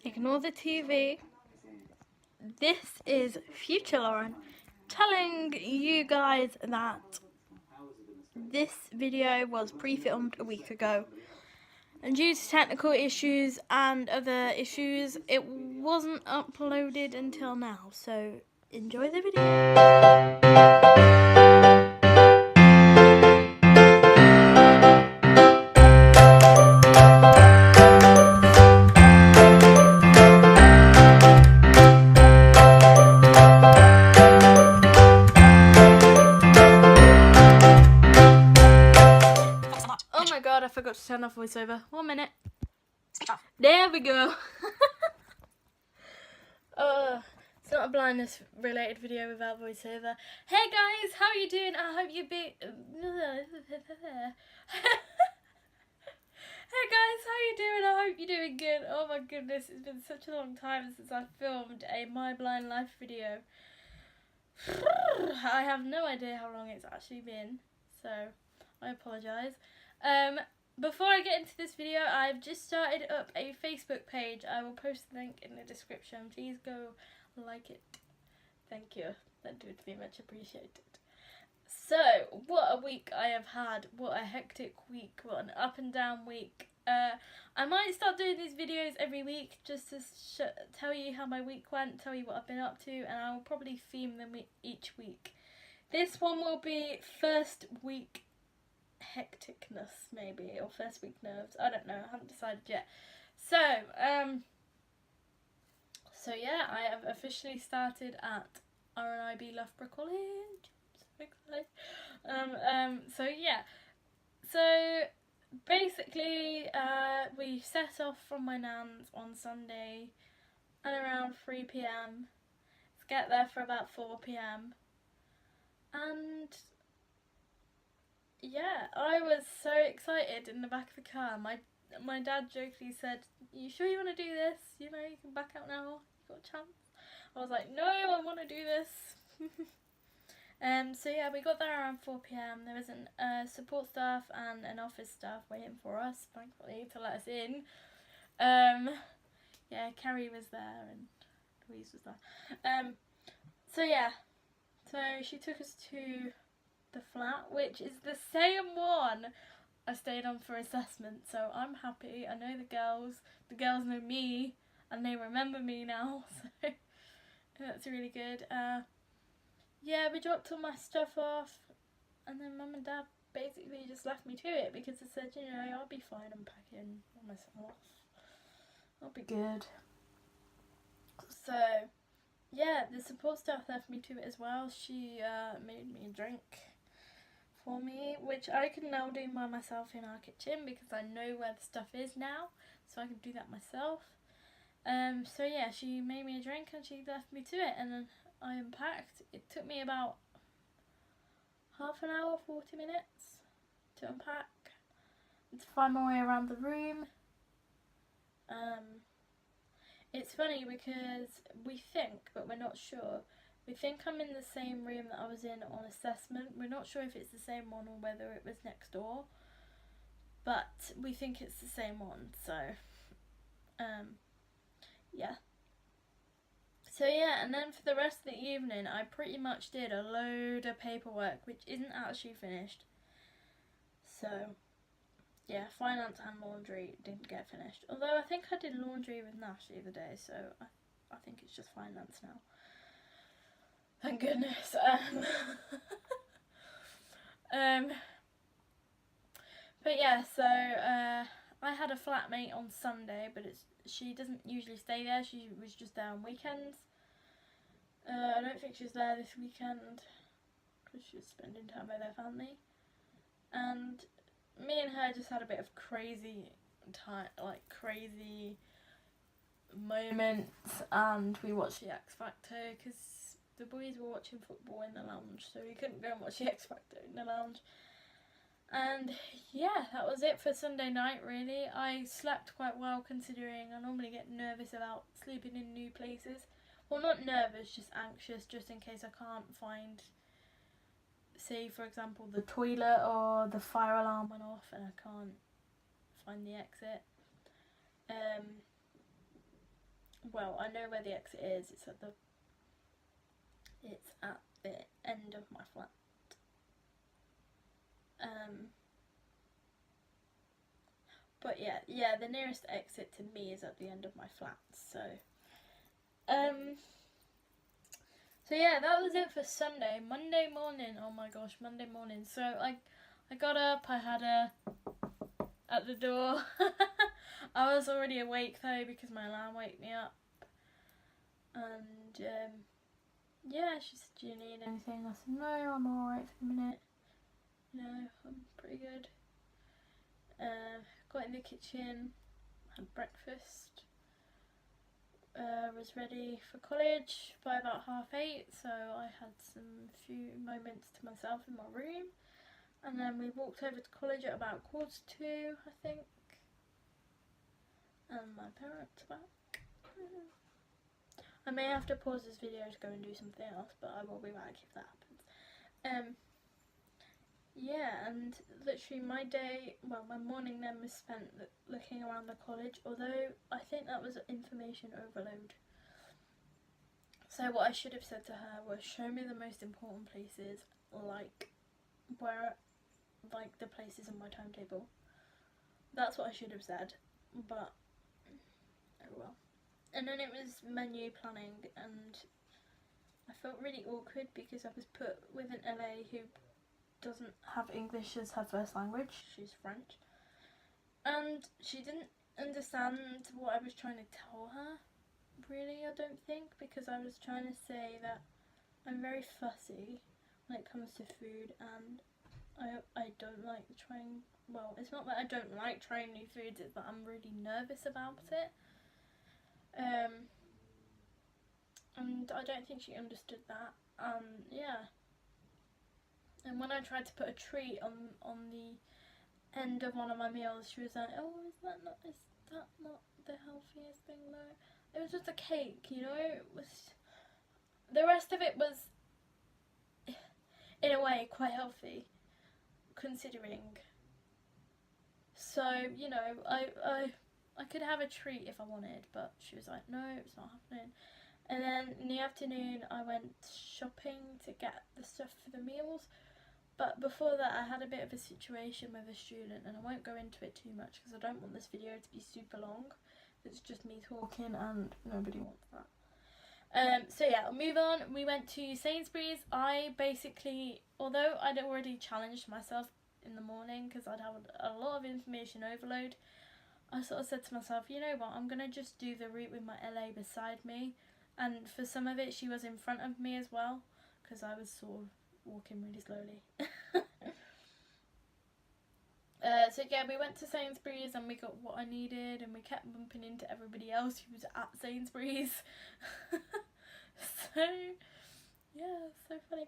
Ignore the TV. This is future Lauren telling you guys that this video was pre-filmed a week ago, and due to technical issues and other issues it wasn't uploaded until now, so enjoy the video. Oh my god, I forgot to turn off voiceover. 1 minute. There we go. It's not a blindness related video without voiceover. Hey guys, how are you doing? I hope you be... Hey guys, how are you doing? I hope you're doing good. Oh my goodness, it's been such a long time since I filmed a MyBlindLife video. I have no idea how long it's actually been, so I apologise. Before I get into this video, I've just started up a Facebook page. I will post the link in the description. Please go like it. Thank you. That would be much appreciated. So, what a week I have had. What a hectic week. What an up and down week. I might start doing these videos every week just to tell you how my week went, tell you what I've been up to, and I will probably theme them each week. This one will be first week hecticness, maybe, or first week nerves. I don't know. I haven't decided yet. So yeah, I have officially started at RNIB Loughborough College. So excited. So yeah. So basically, we set off from my nan's on Sunday at around 3 PM. Let's get there for about 4 PM. And yeah, I was so excited in the back of the car. My dad jokingly said, "You sure you want to do this? You know, you can back out now. You got a chance." I was like, "No, I want to do this." So yeah, we got there around 4 PM. There was a support staff and an office staff waiting for us, thankfully, to let us in. Yeah, Carrie was there and Louise was there. So yeah, so she took us to the flat, which is the same one I stayed on for assessment, so I'm happy. I know the girls know me, and they remember me now, so that's really good. Yeah, we dropped all my stuff off, and then Mum and Dad basically just left me to it because they said, you know, I'll be fine unpacking myself. I'll be good. So yeah, the support staff left me to it as well. She made me a drink for me, which I can now do by myself in our kitchen because I know where the stuff is now, so I can do that myself. So yeah, she made me a drink and she left me to it, and then I unpacked. It took me about half an hour, 40 minutes to unpack and to find my way around the room. It's funny because we think, but we're not sure. We think I'm in the same room that I was in on assessment. We're not sure if it's the same one or whether it was next door, but we think it's the same one, so yeah. So yeah, and then for the rest of the evening I pretty much did a load of paperwork which isn't actually finished. So yeah, finance and laundry didn't get finished, although I think I did laundry with Nash the other day, so I think it's just finance now. Thank goodness. But yeah, so I had a flatmate on Sunday, but she doesn't usually stay there. She was just there on weekends. I don't think she's there this weekend because she was spending time with her family. And me and her just had a bit of crazy moments, and we watched the X Factor because the boys were watching football in the lounge, so we couldn't go and watch the X Factor in the lounge. And yeah, that was it for Sunday night really. I slept quite well considering I normally get nervous about sleeping in new places. Well, not nervous, just anxious, just in case I can't find, say for example, the toilet or the fire alarm went off and I can't find the exit. well, I know where the exit is. It's at the end of my flat. But yeah, the nearest exit to me is at the end of my flat. So yeah, that was it for Sunday. Monday morning, oh my gosh, Monday morning. So I got up, I had her at the door. I was already awake though because my alarm woke me up. And yeah, she said, "Do you need anything?" I said, "No, I'm alright for the minute. You know, I'm pretty good." Got in the kitchen, had breakfast, was ready for college by about 8:30, so I had some few moments to myself in my room, and then we walked over to college at about 2:45, I think, and my parents were back. I may have to pause this video to go and do something else, but I will be back if that happens. Yeah, and literally my morning then was spent looking around the college, although I think that was information overload. So what I should have said to her was, show me the most important places, like the places in my timetable. That's what I should have said, but oh well. And then it was menu planning, and I felt really awkward because I was put with an LA who doesn't have English as her first language. She's French, and she didn't understand what I was trying to tell her, really, I don't think, because I was trying to say that I'm very fussy when it comes to food, and I don't like trying, well, it's not that I don't like trying new foods, it's that I'm really nervous about it. And I don't think she understood that. Yeah. And when I tried to put a treat on the end of one of my meals, she was like, "Oh, is that not the healthiest thing though?" It was just a cake, you know. It was. The rest of it was, in a way, quite healthy, considering. So you know, I could have a treat if I wanted, but she was like, "No, it's not happening." And then in the afternoon, I went shopping to get the stuff for the meals. But before that, I had a bit of a situation with a student, and I won't go into it too much because I don't want this video to be super long. It's just me talking, and nobody wants that. So yeah, I'll move on. We went to Sainsbury's. I basically, although I'd already challenged myself in the morning because I'd had a lot of information overload, I sort of said to myself, you know what, I'm going to just do the route with my LA beside me. And for some of it, she was in front of me as well, because I was sort of walking really slowly. So yeah, we went to Sainsbury's and we got what I needed, and we kept bumping into everybody else who was at Sainsbury's. So yeah, so funny.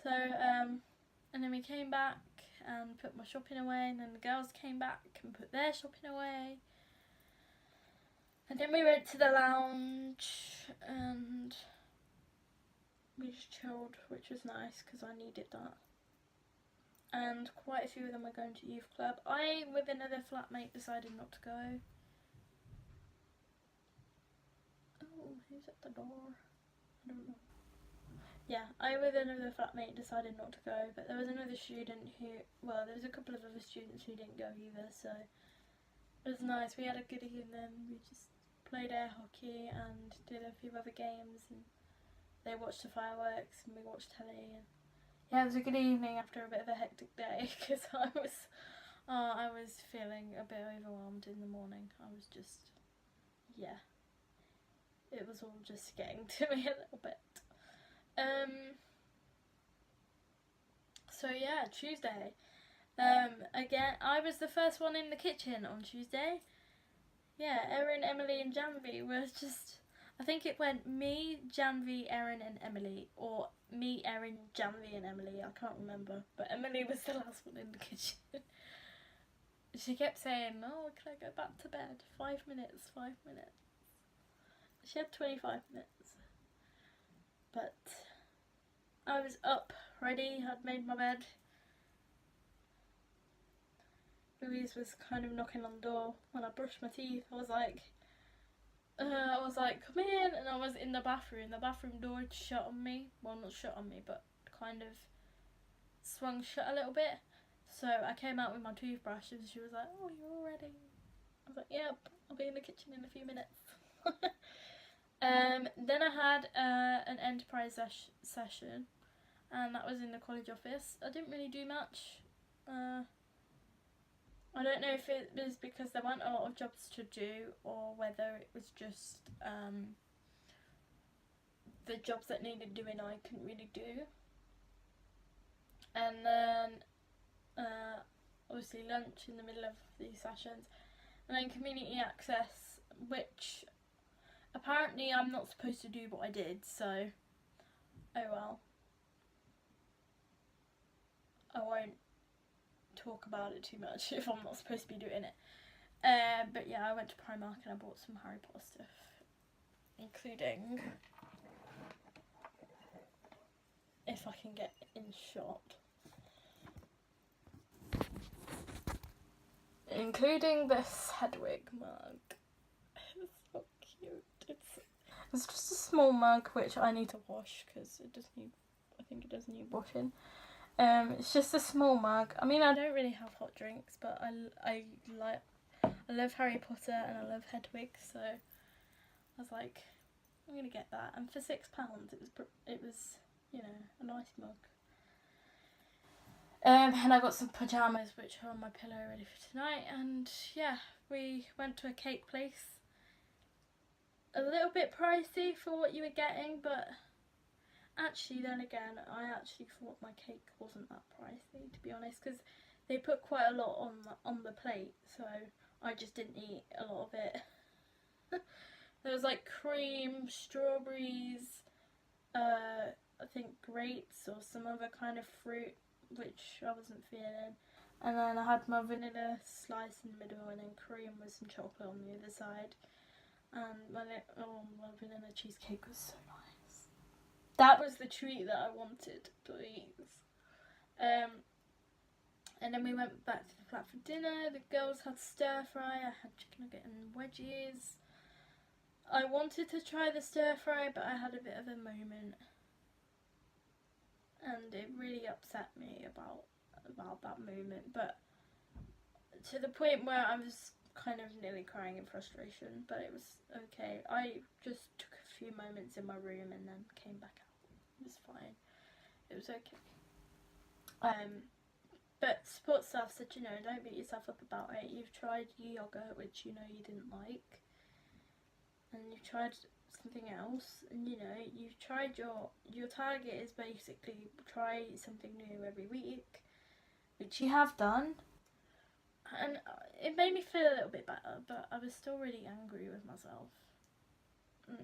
So and then we came back and put my shopping away, and then the girls came back and put their shopping away. And then we went to the lounge and we just chilled, which was nice because I needed that. And quite a few of them were going to youth club. I, with another flatmate, decided not to go. Oh, who's at the door? I don't know. Yeah, I, with another flatmate, decided not to go, but there was another student who, well, there was a couple of other students who didn't go either, so it was nice. We had a good evening. We just played air hockey and did a few other games, and they watched the fireworks and we watched telly, and yeah, it was a good evening after a bit of a hectic day because I was feeling a bit overwhelmed in the morning. I was just, yeah, it was all just getting to me a little bit. So yeah, Tuesday. Again, I was the first one in the kitchen on Tuesday. Yeah, Erin, Emily and Janvi was just, I think it went me, Janvi, Erin and Emily, or me, Erin, Janvi and Emily, I can't remember, but Emily was the last one in the kitchen. She kept saying, "Oh, can I go back to bed? 5 minutes, 5 minutes." She had 25 minutes. But I was up, ready, I'd made my bed. Louise was kind of knocking on the door when I brushed my teeth. I was like, I was like, come in, and I was in the bathroom. The bathroom door had shut on me. Well, not shut on me, but kind of swung shut a little bit. So I came out with my toothbrush, and she was like, oh, you're all ready. I was like, yep, I'll be in the kitchen in a few minutes. Then I had an enterprise session, and that was in the college office. I didn't really do much. I don't know if it was because there weren't a lot of jobs to do, or whether it was just the jobs that needed doing I couldn't really do. And then obviously lunch in the middle of these sessions, and then community access, which apparently I'm not supposed to do, but I did, so oh well. I won't talk about it too much if I'm not supposed to be doing it. But yeah, I went to Primark and I bought some Harry Potter stuff, including, if I can get in shot, including this Hedwig mug. It's so cute. It's just a small mug which I need to wash because it does need, I think it does need washing. It's just a small mug. I mean, I don't really have hot drinks, but I love Harry Potter and I love Hedwig, so I was like, I'm gonna get that. And for £6, it was, you know, a nice mug. And I got some pyjamas which are on my pillow ready for tonight. And yeah, we went to a cake place. A little bit pricey for what you were getting, but actually, then again, I actually thought my cake wasn't that pricey, to be honest, because they put quite a lot on the plate, so I just didn't eat a lot of it. There was like cream, strawberries, I think grapes or some other kind of fruit, which I wasn't feeling. And then I had my vanilla slice in the middle, and then cream with some chocolate on the other side. And my vanilla cheesecake was so nice. That was the treat that I wanted, please. And then we went back to the flat for dinner. The girls had stir fry. I had chicken nugget and wedges. I wanted to try the stir fry, but I had a bit of a moment, and it really upset me about that moment. But to the point where I was kind of nearly crying in frustration. But it was okay. I just took a few moments in my room and then came back out. It was fine. It was okay. But support staff said, you know, don't beat yourself up about it. You've tried yogurt, which you know you didn't like, and you've tried something else, and you know you've tried your target is basically try something new every week, which you have done, and it made me feel a little bit better. But I was still really angry with myself.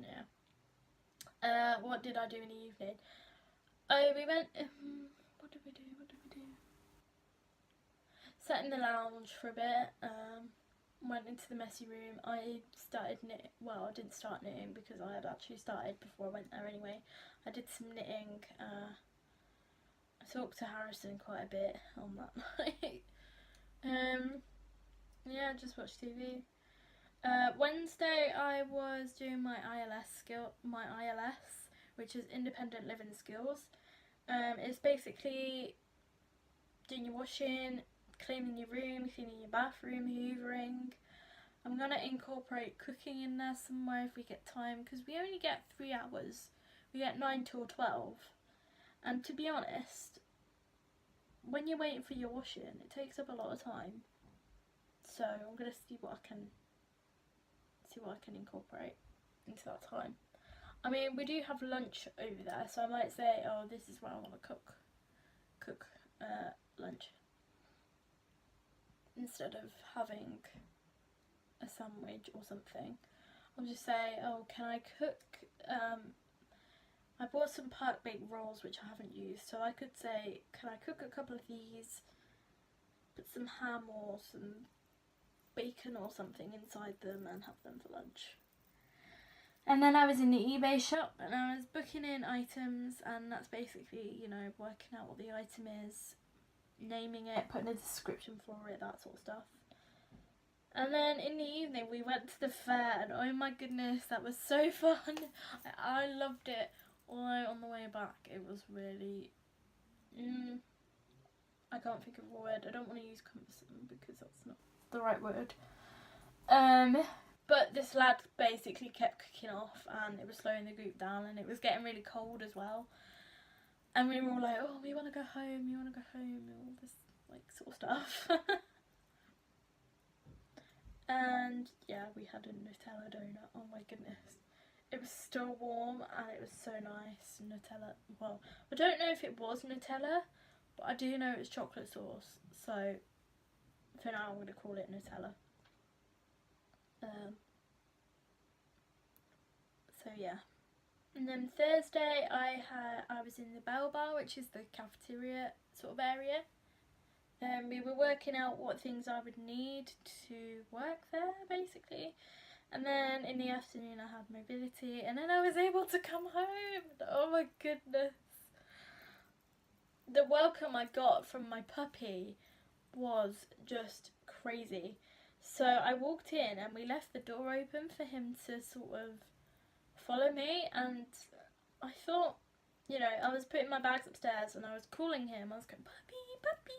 Yeah. What did I do in the evening? We went. What did we do? Sat in the lounge for a bit. Went into the messy room. I started knitting. Well, I didn't start knitting because I had actually started before I went there anyway. I did some knitting. I talked to Harrison quite a bit on that night. Yeah, just watched TV. Wednesday I was doing my ILS, which is Independent Living Skills. It's basically doing your washing, cleaning your room, cleaning your bathroom, hoovering. I'm going to incorporate cooking in there somewhere if we get time, because we only get 3 hours. We get 9 till 12. And to be honest, when you're waiting for your washing, it takes up a lot of time. So I'm going to see what I can incorporate into that time. I mean, we do have lunch over there, so I might say, oh, this is where I want to cook lunch, instead of having a sandwich or something. I'll just say, oh, can I cook, I bought some Park Baked rolls which I haven't used, so I could say, can I cook a couple of these, put some ham or some bacon or something inside them and have them for lunch. And then I was in the eBay shop and I was booking in items, and that's basically, you know, working out what the item is, naming it, putting a description for it, that sort of stuff. And then in the evening we went to the fair, and oh my goodness, that was so fun. I loved it. Although on the way back it was really, I can't think of a word. I don't want to use cumbersome because that's not the right word. But this lad basically kept kicking off, and it was slowing the group down, and it was getting really cold as well. And we were all like, oh, we want to go home, and all this like sort of stuff. And yeah, we had a Nutella donut. Oh my goodness. It was still warm and it was so nice. Nutella, well, I don't know if it was Nutella, but I do know it was chocolate sauce. So for now I'm going to call it Nutella. So yeah. And then Thursday I was in the Bell Bar, which is the cafeteria sort of area. We were working out what things I would need to work there, basically. And then in the afternoon I had mobility, and then I was able to come home. Oh my goodness. The welcome I got from my puppy was just crazy. So I walked in and we left the door open for him to sort of follow me, and I thought, you know, I was putting my bags upstairs and I was calling him. I was going, puppy, puppy.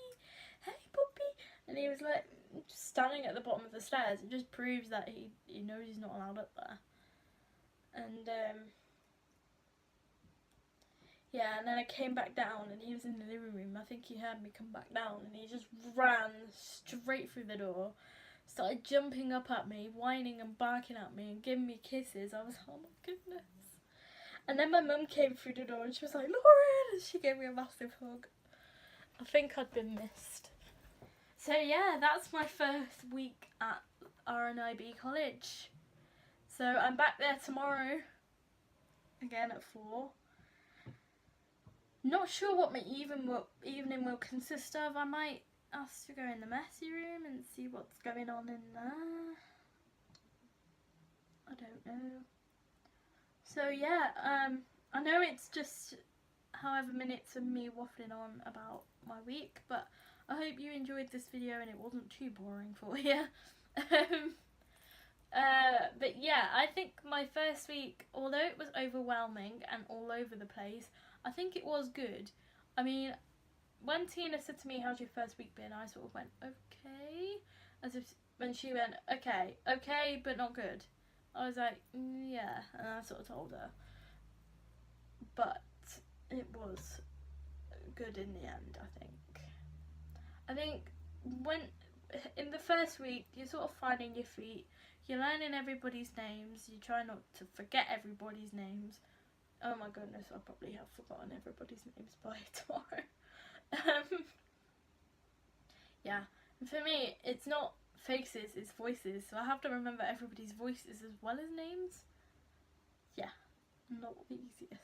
Hey puppy, and he was like just standing at the bottom of the stairs. It just proves that he knows he's not allowed up there. And yeah, and then I came back down and he was in the living room. I think he heard me come back down, and he just ran straight through the door, started jumping up at me, whining and barking at me and giving me kisses. I was, oh my goodness. And then my mum came through the door and she was like, Lauren, and she gave me a massive hug. I think I'd been missed. So yeah, that's my first week at RNIB College. So I'm back there tomorrow, again at 4. Not sure what my evening will consist of. I might ask to go in the messy room and see what's going on in there. I don't know. So yeah, I know it's just however minutes of me waffling on about my week, but I hope you enjoyed this video and it wasn't too boring for you. But yeah, I think my first week, although it was overwhelming and all over the place, I think it was good. I mean, when Tina said to me, how's your first week been, I sort of went, okay, as if when she went, okay, but not good. I was like, yeah, and I sort of told her. But it was good in the end, I think. I think when in the first week you're sort of finding your feet, you're learning everybody's names, you try not to forget everybody's names. Oh my goodness, I probably have forgotten everybody's names by tomorrow. Yeah, and for me it's not faces, it's voices, so I have to remember everybody's voices as well as names. Yeah, not the easiest.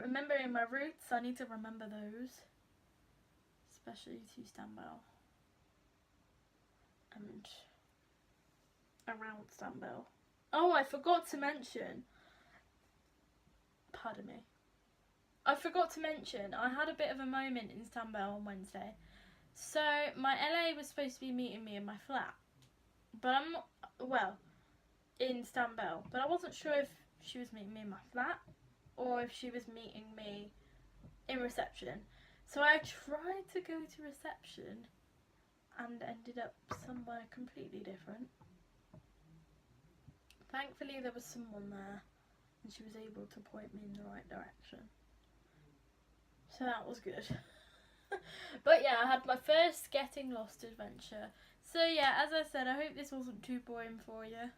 Remembering my roots, I need to remember those. Especially to Stanbell. And around Stanbell. Oh, I forgot to mention. Pardon me. I forgot to mention, I had a bit of a moment in Stanbell on Wednesday. So, my LA was supposed to be meeting me in my flat. But I'm not, well, in Stanbell. But I wasn't sure if she was meeting me in my flat or if she was meeting me in reception. So I tried to go to reception and ended up somewhere completely different. Thankfully there was someone there and she was able to point me in the right direction. So that was good. But yeah, I had my first getting lost adventure. So yeah, as I said, I hope this wasn't too boring for you.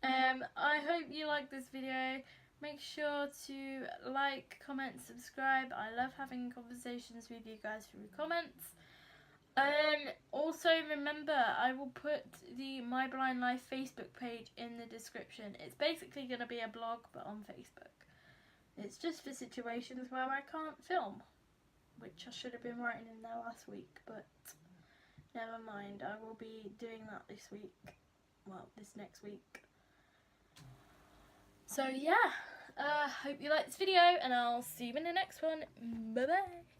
I hope you liked this video. Make sure to like, comment, subscribe. I love having conversations with you guys through comments. Also remember, I will put the MyBlindLife Facebook page in the description. It's basically going to be a blog but on Facebook. It's just for situations where I can't film, which I should have been writing in there last week, but never mind. I will be doing that this week. Well, this next week. So yeah, hope you liked this video and I'll see you in the next one. Bye bye.